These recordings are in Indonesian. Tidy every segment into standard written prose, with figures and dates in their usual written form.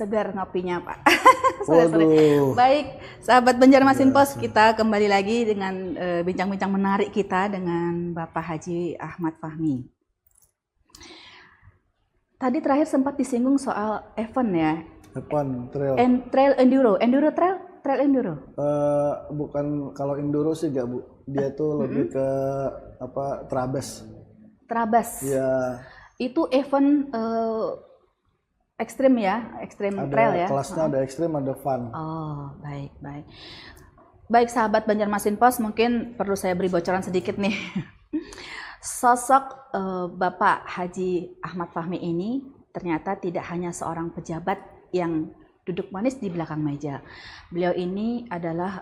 segar ngopinya Pak. Waduh. Baik, sahabat Banjarmasin Pos, kita kembali lagi dengan bincang-bincang menarik kita dengan Bapak Haji Ahmad Fahmi. Tadi terakhir sempat disinggung soal event ya. Event trail. Trail enduro, trail enduro. Bukan, kalau enduro sih enggak Bu. Dia tuh lebih ke Trabes. Trabes. Iya. Itu event ekstrim ya, ekstrim trail ya. Kelasnya ada ekstrim, ada fun. Oh, baik. Baik sahabat Banjarmasin Pos, mungkin perlu saya beri bocoran sedikit nih. Sosok Bapak Haji Ahmad Fahmi ini ternyata tidak hanya seorang pejabat yang duduk manis di belakang meja. Beliau ini adalah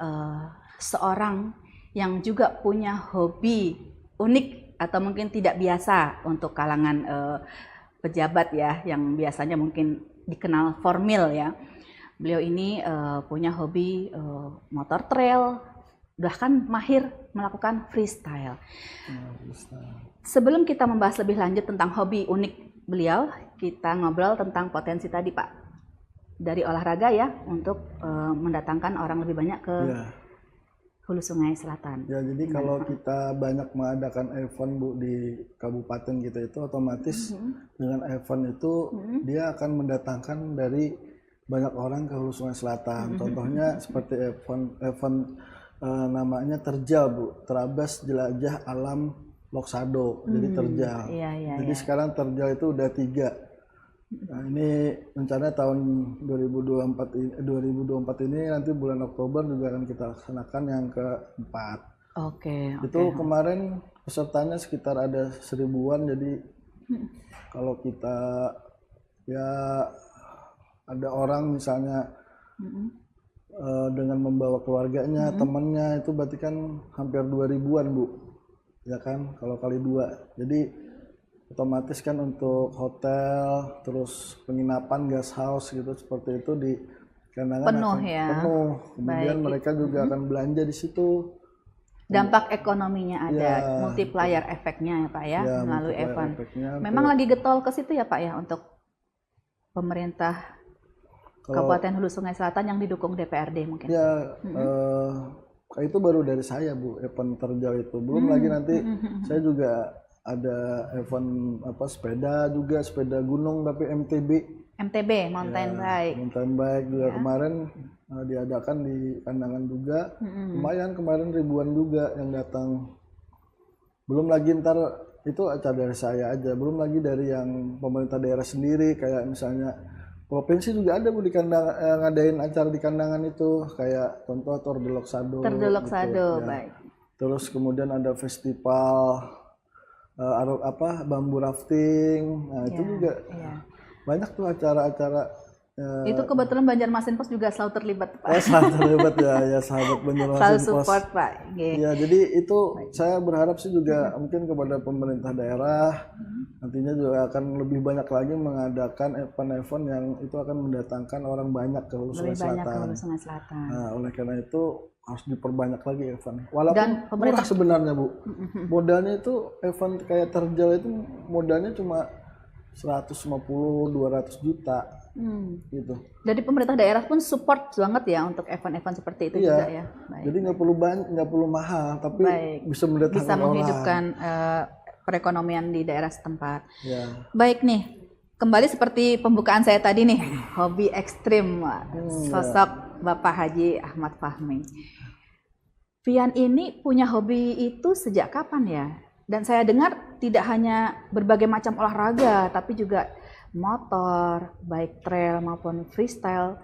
seorang yang juga punya hobi unik atau mungkin tidak biasa untuk kalangan pejabat ya, yang biasanya mungkin dikenal formil ya. Beliau ini punya hobi motor trail, bahkan mahir melakukan freestyle. Sebelum kita membahas lebih lanjut tentang hobi unik beliau, kita ngobrol tentang potensi tadi Pak, dari olahraga ya, untuk mendatangkan orang lebih banyak ke Hulu Sungai Selatan. Ya, jadi kalau kita banyak mengadakan event Bu di kabupaten kita itu otomatis dengan event itu dia akan mendatangkan dari banyak orang ke Hulu Sungai Selatan. Contohnya seperti event namanya terjal Bu, Trabes Jelajah Alam Loksado. Jadi terjal. Jadi sekarang terjal itu udah 3. Nah, ini rencana tahun 2024 ini nanti bulan Oktober juga akan kita laksanakan yang keempat. Oke. Itu kemarin pesertanya sekitar ada 1000-an, jadi kalau kita ya ada orang misalnya dengan membawa keluarganya, temannya, itu berarti kan hampir 2000-an Bu, ya kan, kalau kali 2. Jadi otomatis kan untuk hotel, terus penginapan, guest house gitu seperti itu di kandangan penuh akan ya. Penuh. Kemudian mereka juga akan belanja di situ. Dampak ekonominya ada, multiplier efeknya ya Pak ya, melalui event. Memang lagi getol ke situ ya Pak ya untuk pemerintah Kabupaten Hulu Sungai Selatan yang didukung DPRD mungkin. Ya, itu baru dari saya Bu, event terjal itu. Belum lagi nanti saya juga ada event sepeda juga, sepeda gunung tapi MTB mountain bike juga kemarin diadakan di kandangan juga. Lumayan kemarin ribuan juga yang datang. Belum lagi ntar itu acara dari saya aja, belum lagi dari yang pemerintah daerah sendiri, kayak misalnya provinsi juga ada Bu di kandang, ngadain acara di kandangan itu, kayak contoh Tour de Loksado gitu, baik. Terus kemudian ada festival bambu rafting, nah itu juga banyak tuh acara-acara. Itu kebetulan Banjarmasin Pos juga selalu terlibat Pak. Selalu terlibat ya sahabat Banjarmasin Pos. Selalu support Pak. Ya, jadi itu saya berharap sih juga mungkin kepada pemerintah daerah nantinya juga akan lebih banyak lagi mengadakan event-event yang itu akan mendatangkan orang banyak ke Hulu Sungai Selatan. Nah, oleh karena itu harus diperbanyak lagi event. Walaupun murah sebenarnya Bu. Modalnya itu event kayak terjal itu modalnya cuma 150-200 juta gitu. Jadi pemerintah daerah pun support banget ya untuk event-event seperti itu juga ya. Jadi nggak perlu mahal, tapi bisa menghidupkan perekonomian di daerah setempat. Baik nih, kembali seperti pembukaan saya tadi nih, hobi ekstrim, sosok Bapak Haji Ahmad Fahmi. Pian ini punya hobi itu sejak kapan ya? Dan saya dengar tidak hanya berbagai macam olahraga, tapi juga motor, baik trail maupun freestyle,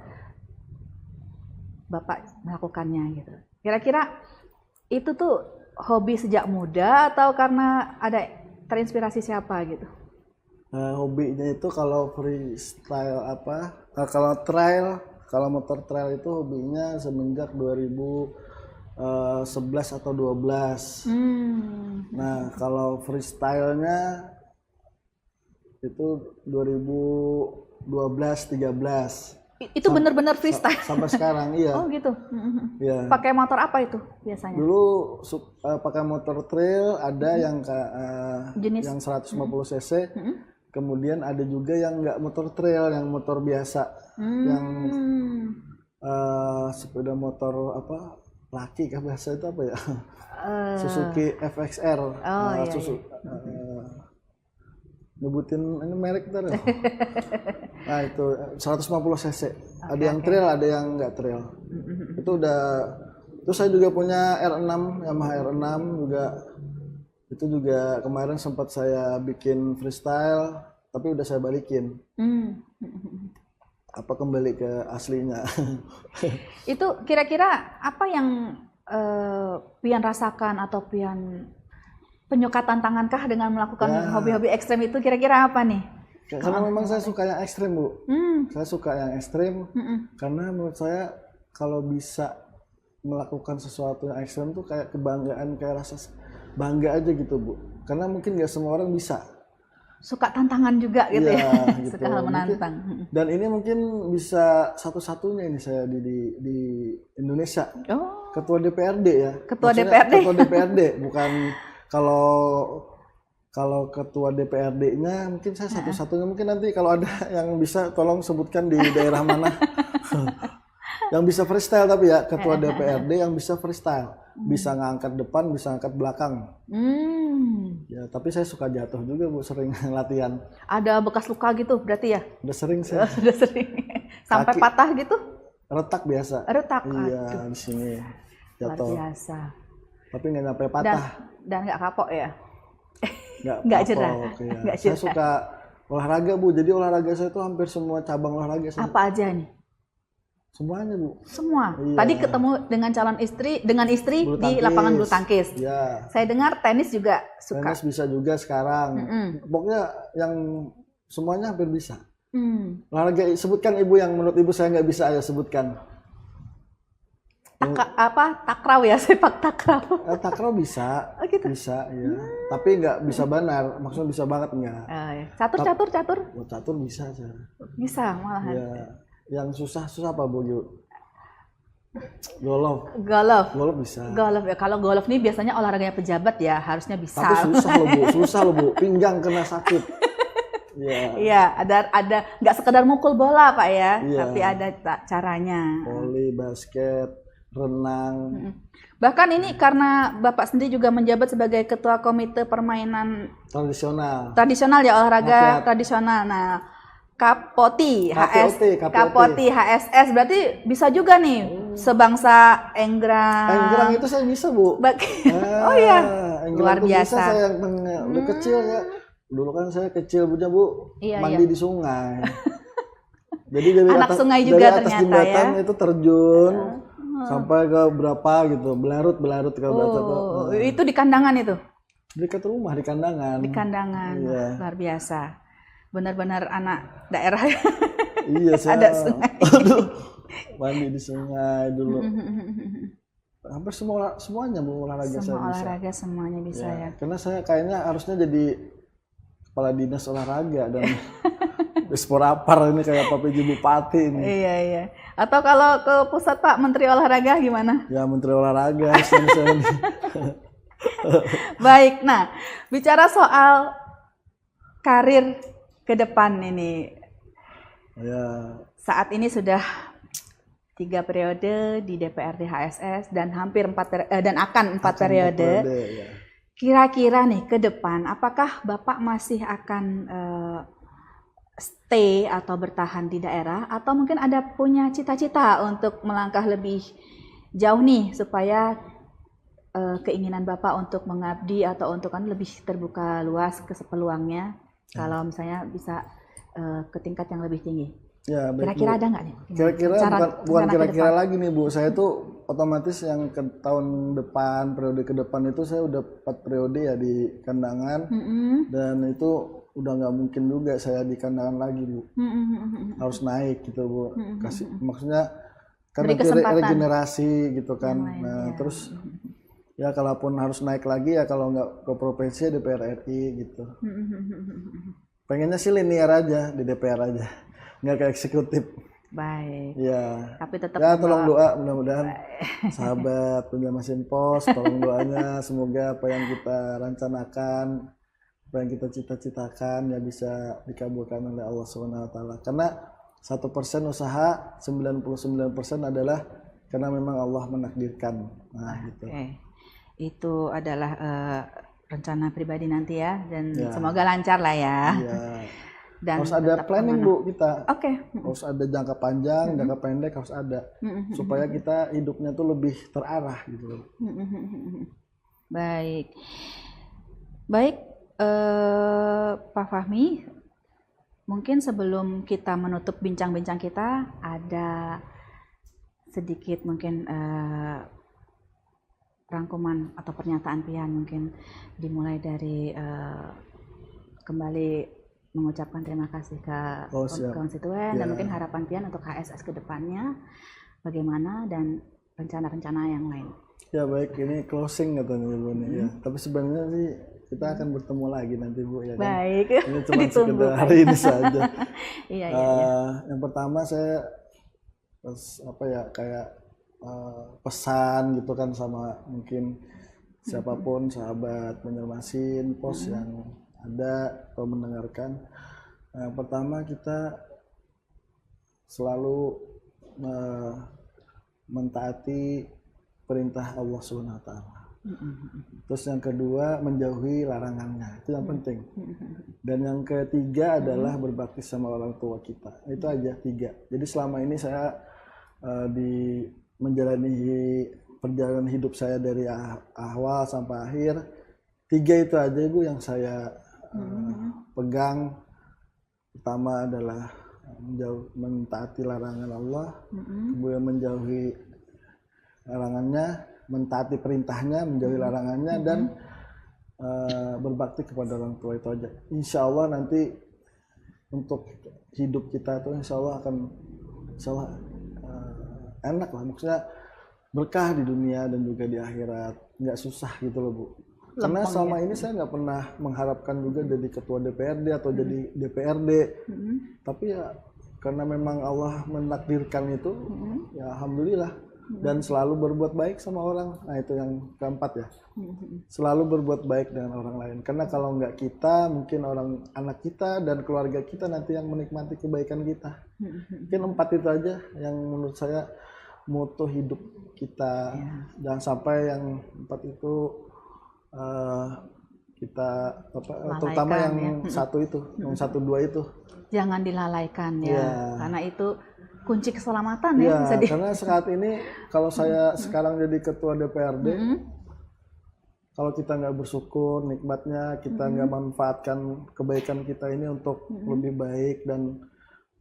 Bapak melakukannya gitu. Kira-kira itu tuh hobi sejak muda atau karena ada terinspirasi siapa gitu? Hobinya itu kalau freestyle kalau trail, kalau motor trail itu hobinya semenjak 2011 atau 12. Nah, kalau freestyle-nya itu 2012-13. Itu benar-benar freestyle sampai sekarang, iya. Oh gitu. Iya. Pakai motor apa itu biasanya? Dulu pakai motor trail, ada yang jenis yang 150 cc. kemudian ada juga yang nggak motor trail, yang motor biasa, yang sepeda motor apa, laki kah bahasa itu apa ya? Suzuki FXR. Nyebutin ini merek ntar ya. Nah itu 150 cc. Ada yang trail, ada yang nggak trail. Itu udah. Terus saya juga punya R6, Yamaha R6 juga. Itu juga kemarin sempat saya bikin freestyle, tapi udah saya balikin. Apa kembali ke aslinya. Itu kira-kira apa yang Pian rasakan atau Pian penyuka tantangankah dengan melakukan hobi-hobi ekstrem itu, kira-kira apa nih? Karena memang saya suka yang ekstrem, Bu. Saya suka yang ekstrem karena menurut saya kalau bisa melakukan sesuatu yang ekstrem tuh kayak kebanggaan, kayak rasa bangga aja gitu, Bu. Karena mungkin nggak semua orang bisa. Suka tantangan juga gitu ya, gitu. Suka hal menantang. Dan ini mungkin bisa satu-satunya ini saya di Indonesia. Ketua DPRD ya. Ketua DPRD. Ketua DPRD, bukan kalau ketua DPRD-nya mungkin saya satu-satunya. Mungkin nanti kalau ada yang bisa tolong sebutkan di daerah mana. Yang bisa freestyle, tapi ya ketua DPRD yang bisa freestyle, bisa ngangkat depan, bisa ngangkat belakang. Ya, tapi saya suka jatuh juga, Bu, sering latihan. Ada bekas luka gitu berarti ya? Udah sering saya. Sudah sering. Sampai Kaki patah gitu? retak biasa. Retak. Iya, di sini jatuh. Luar biasa. Tapi nggak nyampe patah. Dan nggak kapok ya? Nggak jerah. Ya. Saya suka olahraga, Bu. Jadi olahraga saya tuh hampir semua cabang olahraga saya. Apa aja nih? Semuanya, Bu. Semua. Iya. Tadi ketemu dengan istri di lapangan bulu tangkis. Iya. Saya dengar tenis juga suka. Tenis bisa juga sekarang. Pokoknya yang semuanya hampir bisa. Olahraga, sebutkan Ibu yang menurut Ibu saya nggak bisa, ayo sebutkan. Takraw ya, sepak takraw. Takraw bisa. Oh, gitu? Bisa, ya. Tapi nggak bisa banar. Maksudnya bisa banget nggak? Catur. Catur bisa saya. Bisa malahan. Ya. Yang susah apa, Bu? Golf bisa. Golf ya. Kalau golf nih biasanya olahraganya pejabat ya, harusnya bisa. Tapi susah loh, Bu. Pinggang kena sakit. Iya, ada nggak sekedar mukul bola, Pak ya, tapi ada caranya. Voli, basket, renang. Bahkan ini karena Bapak sendiri juga menjabat sebagai ketua komite permainan tradisional ya, olahraga tradisional. Nah, Kapoti HSS berarti bisa juga nih sebangsa enggrang. Enggrang itu saya bisa, Bu. Oh iya, luar biasa. Bisa saya yang kecil ya. Dulu kan saya kecil, Bu, mandi di sungai. Jadi dari anak atas, sungai juga dari atas ternyata jembatan ya. Itu terjun sampai ke berapa gitu, belarut ke berapa. Itu di kandangan itu? Dekat rumah, di kandangan. Di kandangan, luar biasa. Benar-benar anak daerah. Iya, saya ada sungai. Mandi di sungai dulu. Hampir semuanya, Bu, olahraga saya bisa. Semua olahraga semuanya bisa ya. Karena saya kayaknya harusnya jadi kepala dinas olahraga dan Disporapar ini kayak Pak PJ Bupati ini. Iya. Atau kalau ke pusat Pak Menteri Olahraga gimana? Ya, Menteri Olahraga. Baik, nah bicara soal karir ke depan ini. Ya. Saat ini sudah 3 periode di DPRD HSS dan hampir 4 dan akan 4 periode. Ya. Kira-kira nih ke depan, apakah Bapak masih akan stay atau bertahan di daerah, atau mungkin ada punya cita-cita untuk melangkah lebih jauh nih supaya keinginan Bapak untuk mengabdi atau untuk kan lebih terbuka luas ke peluangnya kalau misalnya bisa ke tingkat yang lebih tinggi. Ya, kira-kira ada nggak nih? Kira-kira bukan kira-kira lagi nih, Bu. Saya tuh otomatis yang ke tahun depan, periode ke depan itu saya udah 4 periode ya di kandangan. Dan itu udah nggak mungkin juga saya di kandangan lagi, Bu. Harus naik gitu, Bu. Maksudnya kan nanti regenerasi gitu kan. Nah, terus ya kalaupun harus naik lagi ya kalau nggak ke provinsi DPR RI gitu. Pengennya sih linear aja di DPR aja. Nggak ke eksekutif. Baik. Ya. Tapi tetap ya tolong doa mudah-mudahan sahabat punya mesin pos, tolong doanya semoga apa yang kita rencanakan apa yang kita cita-citakan ya bisa dikabulkan oleh Allah SWT. Karena 1% usaha, 99% adalah karena memang Allah menakdirkan. Nah, gitu. Itu adalah rencana pribadi nanti ya, dan semoga lancar lah ya. Iya. Dan harus ada planning Bu kita. Oke. Harus ada jangka panjang, jangka pendek harus ada. Supaya kita hidupnya tuh lebih terarah gitu. Baik. Pak Fahmi, mungkin sebelum kita menutup bincang-bincang kita, ada sedikit mungkin rangkuman atau pernyataan Pian, mungkin dimulai dari kembali mengucapkan terima kasih ke konstituen dan mungkin harapan Pian untuk HSS ke depannya bagaimana dan rencana-rencana yang lain. Ya baik, ini closing katanya Bu nih ya. Tapi sebenarnya sih kita akan bertemu lagi nanti Bu ya. Baik. Kan? Ini cuma sekedar hari ini saja. Iya. Yang pertama saya kayak pesan gitu kan sama mungkin siapapun sahabat Banjarmasin Pos yang ada atau mendengarkan. Yang pertama kita selalu mentaati perintah Allah SWT. Terus yang kedua menjauhi larangannya, itu yang penting. Dan yang ketiga adalah berbakti sama orang tua kita. Itu aja 3. Jadi selama ini saya menjalani perjalanan hidup saya dari awal sampai akhir, 3 itu aja Ibu yang saya pegang. Pertama adalah mentaati larangan Allah, kemudian menjauhi larangannya, mentaati perintahnya, menjauhi larangannya, dan berbakti kepada orang tua. Itu aja. Insya Allah nanti untuk hidup kita itu insya Allah akan enak lah, maksudnya berkah di dunia dan juga di akhirat, nggak susah gitu loh Bu. Karena selama ini saya nggak pernah mengharapkan juga jadi ketua DPRD atau jadi DPRD, tapi ya karena memang Allah menakdirkan itu, ya alhamdulillah. Dan selalu berbuat baik sama orang. Nah itu yang keempat ya, selalu berbuat baik dengan orang lain. Karena kalau nggak kita, mungkin anak kita dan keluarga kita nanti yang menikmati kebaikan kita. Mungkin 4 itu aja yang menurut saya moto hidup kita. Jangan sampai yang 4 itu kita terutama yang satu itu, yang 1, 2 itu jangan dilalaikan ya. Karena itu kunci keselamatan ya. Karena saat ini kalau saya sekarang jadi ketua DPRD, kalau kita nggak bersyukur nikmatnya, kita nggak manfaatkan kebaikan kita ini untuk lebih baik dan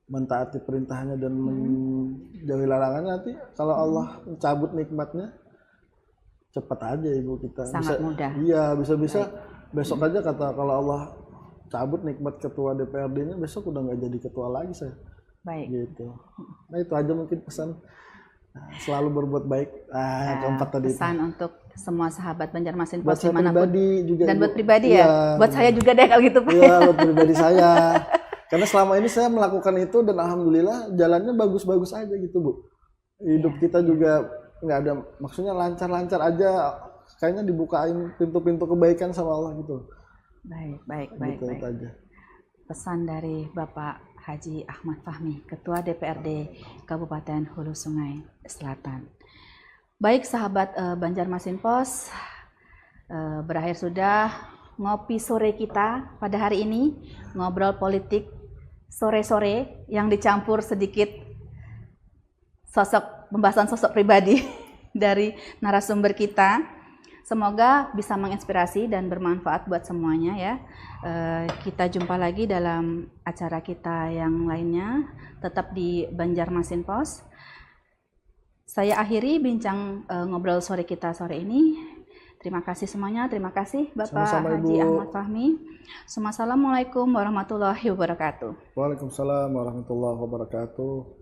mentaati perintahnya dan menjauhi larangannya, nanti kalau Allah mencabut nikmatnya cepat aja Ibu kita. Sangat mudah. Iya, bisa-bisa besok aja kata kalau Allah cabut nikmat ketua DPRD-nya, besok udah nggak jadi ketua lagi saya. Baik. Gitu. Nah itu aja mungkin pesan. Selalu berbuat baik. Yang keempat tadi. Pesan untuk semua sahabat Banjarmasin Pos dimanapun. Juga, dan buat pribadi ya. Buat saya juga deh kalau gitu Pak. Iya, buat pribadi saya. Karena selama ini saya melakukan itu dan alhamdulillah jalannya bagus-bagus aja gitu Bu. Hidup kita juga nggak ada, maksudnya lancar-lancar aja, kayaknya dibukain pintu-pintu kebaikan sama Allah gitu. Baik. Aja. Pesan dari Bapak Haji Ahmad Fahmi, Ketua DPRD Kabupaten Hulu Sungai Selatan. Baik sahabat Banjarmasin Pos, berakhir sudah ngopi sore kita pada hari ini, ngobrol politik sore-sore yang dicampur sedikit pembahasan sosok pribadi dari narasumber kita. Semoga bisa menginspirasi dan bermanfaat buat semuanya ya. Kita jumpa lagi dalam acara kita yang lainnya, tetap di Banjarmasin Pos. Saya akhiri bincang ngobrol sore kita sore ini. Terima kasih semuanya, terima kasih Bapak Haji Ahmad Fahmi. Assalamualaikum warahmatullahi wabarakatuh. Waalaikumsalam warahmatullahi wabarakatuh.